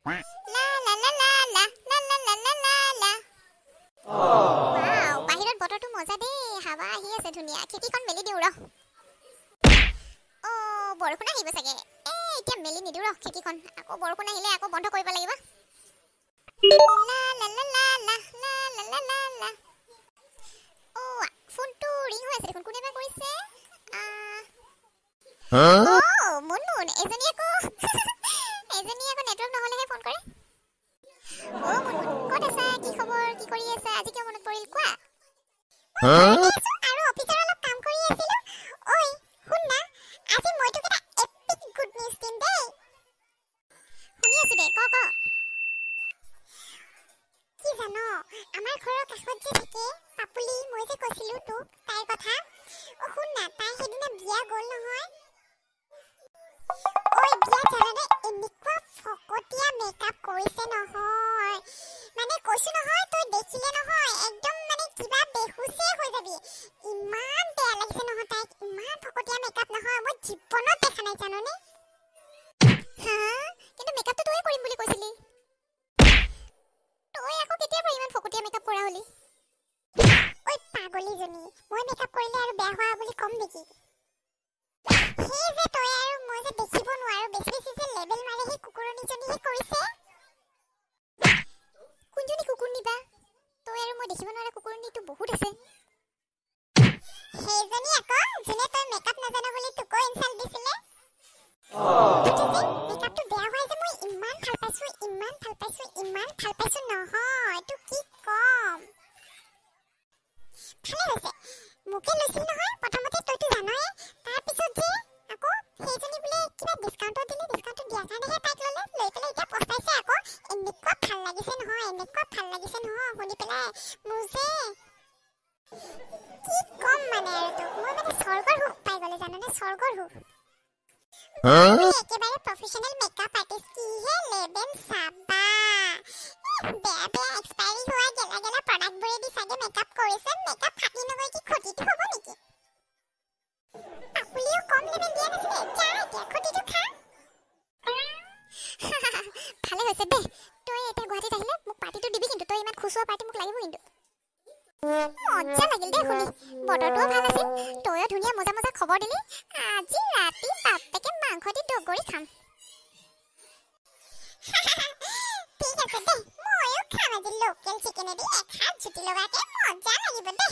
লা লা লা লা লা লা লা লা লা লা লা। ওৱাও, বাহিৰত বতৰটো মজা দেই, হাৱা আহি আছে ধুনীয়া। খিৰিকীখন মেলি দিওঁ ৰহ। বৰষুণ আহিব চাগে। এতিয়া মেলি নিদিওঁ ৰহ খিৰিকীখন, আকৌ বৰষুণ আহিলে আকৌ বন্ধ কৰিব লাগিব। লা লা লা লা লা লা লা লা লা লা। ফোনটো ৰিং হৈ আছে দেখোন, কোনে বা কৰিছে? মুনমুন, এজনী আকৌ নেটৱৰ্ক নহ'লেহে ফোন কৰে। মুনমুন, ক'ত আছা? কি খবৰ? কি কৰি আছা? আজি কিয় মনত পৰিল কোৱা? আৰু অফিচৰ অলপ কাম কৰি আছিলো। ঐ শুন না, আজি মই তোক এটা এপিক গুড নিউজ দিম দেই। শুনি আছো দে, ক। কি জানো, আমাৰ ঘৰৰ কাষত যে থাকে পাপুলি, মই যে কৈছিলো তোক তাইৰ কথা। শুন না, তাই সেইদিনা বিয়া গ'ল নহয়। ঐ বিয়া জানানে, এনেকুৱা ফকতীয়া মেকআপ কৰিছে নহয়, মানে কৈছো নহয়, তই দেখিলে নহয় একদম মানে কিবা বেহুচে হৈ যাবি। ইমান বেয়া লাগিছে নহয় তাইক, ইমান ফকতীয়া মেকআপ নহয়, মই জীৱনত দেখা নাই জাননে। কিন্তু মেকআপটো তই কৰিম বুলি কৈছিলি। তই আকৌ কেতিয়াৰ পৰা ইমান ফকতীয়া মেকআপ কৰা হলি? ঐ পাগলীজনী, মই মেকআপ কৰিলে আৰু বেয়া হোৱা বুলি কম নেকি? সেই যে তই আৰু মই যে দেখিব নোৱাৰো, বেছি বেছি যে লেবেল মাৰে, সেই কুকুৰনীজনীহে কৰিছে। কোনজনী কুকুৰনী বা? তই আৰু মই দেখিব নোৱাৰা কুকুৰনীটো বহুত আছে। সেইজনী আকৌ, যোনে তই মেকআপ নাজানো বুলি তোকো ইনচাল্ট দিছিলে। মেকআপটো বেয়া হোৱা যে মই ইমান ভাল পাইছো নহয়, তোক কি কম। ভালে হৈছে, মোকে লৈছিল নহয় প্ৰথমতে, তইতো জানয়ে। তাৰ পিছত যে আকৌ সেইজনী বোলে কিবা ডিসকাউন্টত দিলে, ডিসকাউন্টত দিয়াৰ কাৰণেহে তাইক ল'লে, লৈ পেলাই এতিয়া পস্তাইছে আকৌ। এনেকুৱা ভাল লাগিছে নহয় শুনি পেলাই মোৰ যে কি কম মানে আৰু তোক, মই মানে স্বৰ্গৰ সুখ পাই গ'লে জাননে, স্বৰ্গৰ সুখ। একেবাৰে প্ৰফেশনেল মেকআপ আৰ্টিষ্ট, কিহে লেবেল চাবা। বেয়া এক্সপায়াৰী হোৱা গেলা প্ৰডাক্টবোৰে দি চাগে মেকআপ কৰিছে। মেকআপ ফাটি নগৈ কি ক্ষতিটো হ'ব নেকি? পাপুলিও কম লেবেল দিয়া নাছিলে, যা এতিয়া ক্ষতিটো খা। ভালে হৈছে দে, তই এতিয়া গুৱাহাটীত আহিলে মোক পাৰ্টিটো দিবি কিন্তু, তই ইমান খুচুৱা পাৰ্টি মোক লাগিব কিন্তু। মজা লাগিল দেই শুনি, বতৰটোও ভাল আছিল, তইও ধুনীয়া মজা খবৰ দিলি। আজি ৰাতি বাপেকে মাংস দি দগৰি খাম। ঠিক আছে দে, ময়ো খাম আজি লোকেল চিকেনেদি এখাজ জুতি লগাকে, মজা লাগিব দে।